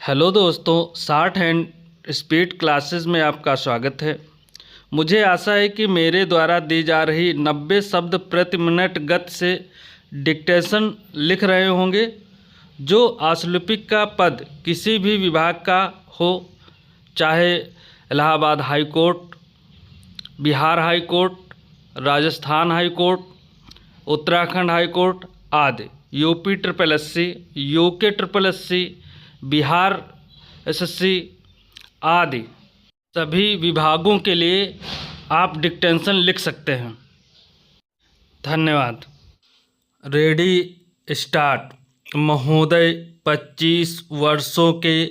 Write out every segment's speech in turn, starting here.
Hello दोस्तों, short hand speed classes में आपका स्वागत है। मुझे आशा है कि मेरे द्वारा दी जा रही 90 शब्द प्रति मिनट गति से डिक्टेशन लिख रहे होंगे। जो आशुलिपिक का पद किसी भी विभाग का हो, चाहे Allahabad high court, Bihar high court, Rajasthan high court, Uttarakhand high court आदि, UP triple SC, UK triple SC, Bihar SSC आदि सभी विभागों के लिए आप डिक्टेशन लिख सकते हैं। धन्यवाद। Ready start. महोदय, 25 वर्षों के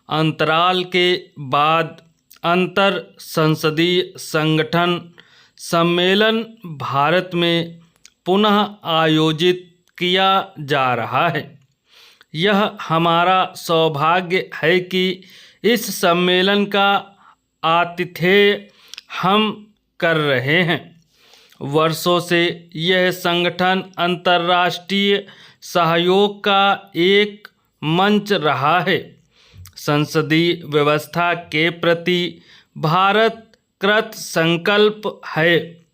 अंतराल के बाद अंतर संसदीय संगठन सम्मेलन भारत में पुनः आयोजित किया जा रहा है। यह हमारा सौभाग्य है कि इस सम्मेलन का आतिथ्य हम कर रहे हैं। वर्षों से यह संगठन अंतर्राष्ट्रीय सहयोग का एक मंच रहा है। संसदीय व्यवस्था के प्रति भारत कृत संकल्प है।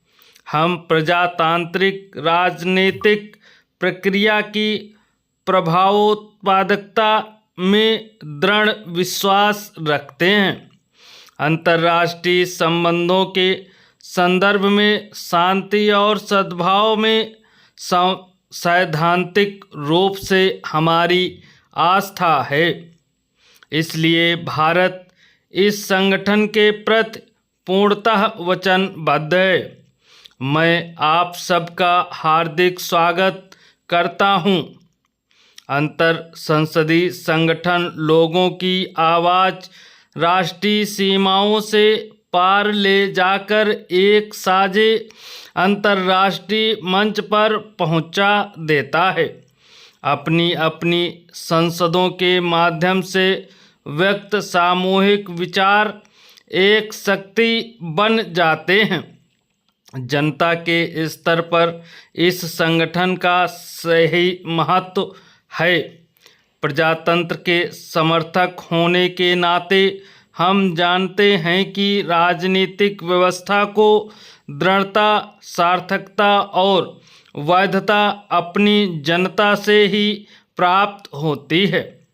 हम प्रजातांत्रिक राजनीतिक प्रक्रिया की प्रभावोत्पादकता में दृढ़ विश्वास रखते हैं। अंतर्राष्ट्रीय संबंधों के संदर्भ में शांति और सद्भाव में सैद्धांतिक रूप से हमारी आस्था है। इसलिए भारत इस संगठन के प्रति पूर्णतः वचनबद्ध है। मैं आप सबका हार्दिक स्वागत करता हूं। अंतर संसदीय संगठन लोगों की आवाज़ राष्ट्रीय सीमाओं से पार ले जाकर एक साझे अंतर्राष्ट्रीय मंच पर पहुंचा देता है। अपनी अपनी संसदों के माध्यम से व्यक्त सामूहिक विचार एक शक्ति बन जाते हैं। जनता के स्तर पर इस संगठन का सही महत्व है। प्रजातंत्र के समर्थक होने के नाते हम जानते हैं कि राजनीतिक व्यवस्था को दृढ़ता, सार्थकता और वैधता अपनी जनता से ही प्राप्त होती है।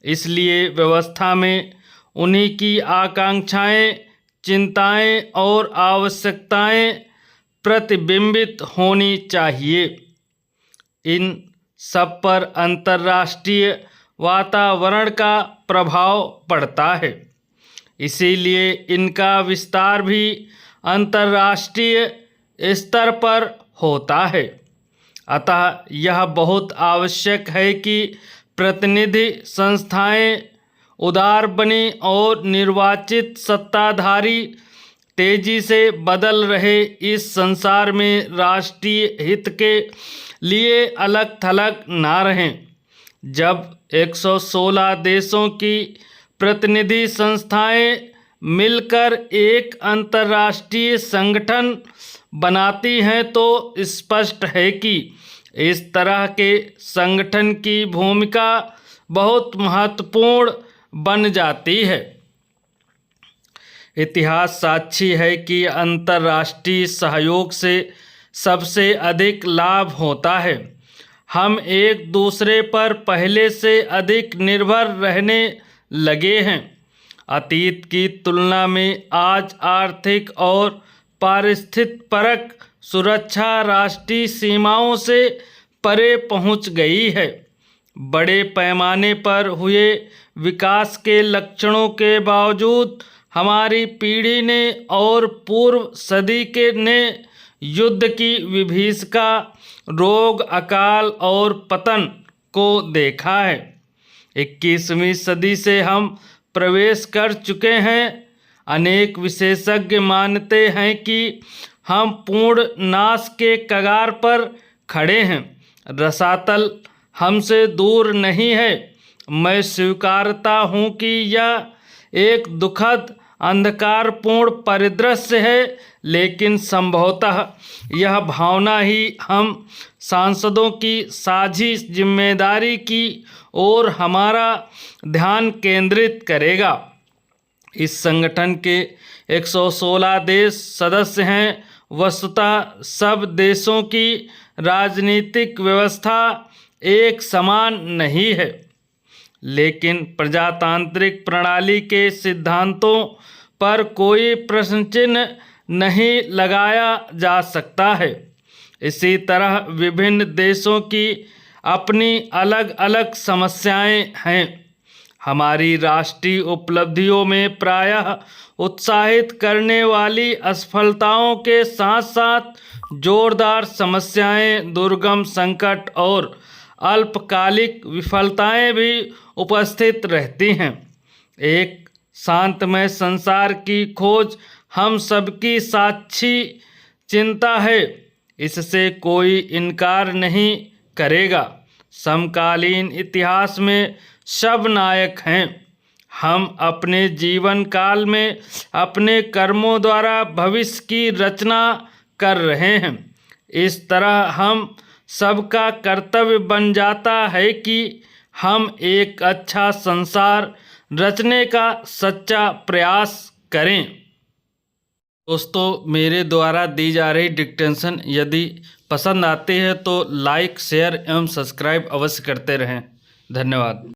इसलिए व्यवस्था में उन्हीं की आकांक्षाएं, चिंताएं और आवश्यकताएं प्रतिबिंबित होनी चाहिए। इन सब पर अंतर्राष्ट्रीय वातावरण का प्रभाव पड़ता है। इसीलिए इनका विस्तार भी अंतर्राष्ट्रीय स्तर पर होता है। अतः यह बहुत आवश्यक है कि प्रतिनिधि संस्थाएं उदार बने और निर्वाचित सत्ताधारी तेजी से बदल रहे इस संसार में राष्ट्रीय हित के लिए अलग थलग ना रहें। जब 116 देशों की प्रतिनिधि संस्थाएं मिलकर एक अंतर्राष्ट्रीय संगठन बनाती हैं तो स्पष्ट है कि इस तरह के संगठन की भूमिका बहुत महत्वपूर्ण बन जाती है। इतिहास साक्षी है कि अंतर्राष्ट्रीय सहयोग से सबसे अधिक लाभ होता है। हम एक दूसरे पर पहले से अधिक निर्भर रहने लगे हैं। अतीत की तुलना में आज आर्थिक और पारिस्थितिक सुरक्षा राष्ट्रीय सीमाओं से परे पहुंच गई है। बड़े पैमाने पर हुए विकास के लक्षणों के बावजूद हमारी पीढ़ी ने और पूर्व सदी के ने युद्ध की विभीषिका, रोग, अकाल और पतन को देखा है। 21वीं सदी से हम प्रवेश कर चुके हैं। अनेक विशेषज्ञ मानते हैं कि हम पूर्ण नाश के कगार पर खड़े हैं। रसातल हमसे दूर नहीं है। मैं स्वीकारता हूँ कि यह एक दुखद अंधकारपूर्ण परिदृश्य है, लेकिन संभवतः यह भावना ही हम सांसदों की साझी जिम्मेदारी की ओर हमारा ध्यान केंद्रित करेगा। इस संगठन के 116 देश सदस्य हैं। वस्तुतः सब देशों की राजनीतिक व्यवस्था एक समान नहीं है, लेकिन प्रजातांत्रिक प्रणाली के सिद्धांतों पर कोई प्रश्न चिन्ह नहीं लगाया जा सकता है। इसी तरह विभिन्न देशों की अपनी अलग अलग समस्याएं हैं। हमारी राष्ट्रीय उपलब्धियों में प्रायः उत्साहित करने वाली असफलताओं के साथ साथ जोरदार समस्याएं, दुर्गम संकट और अल्पकालिक विफलताएं भी उपस्थित रहती हैं। एक शांतमय संसार की खोज हम सबकी साक्षी चिंता है, इससे कोई इनकार नहीं करेगा। समकालीन इतिहास में सब नायक हैं। हम अपने जीवन काल में अपने कर्मों द्वारा भविष्य की रचना कर रहे हैं। इस तरह हम सबका कर्तव्य बन जाता है कि हम एक अच्छा संसार रचने का सच्चा प्रयास करें। दोस्तों, मेरे द्वारा दी जा रही डिक्टेशन यदि पसंद आती है तो लाइक, शेयर एवं सब्सक्राइब अवश्य करते रहें। धन्यवाद।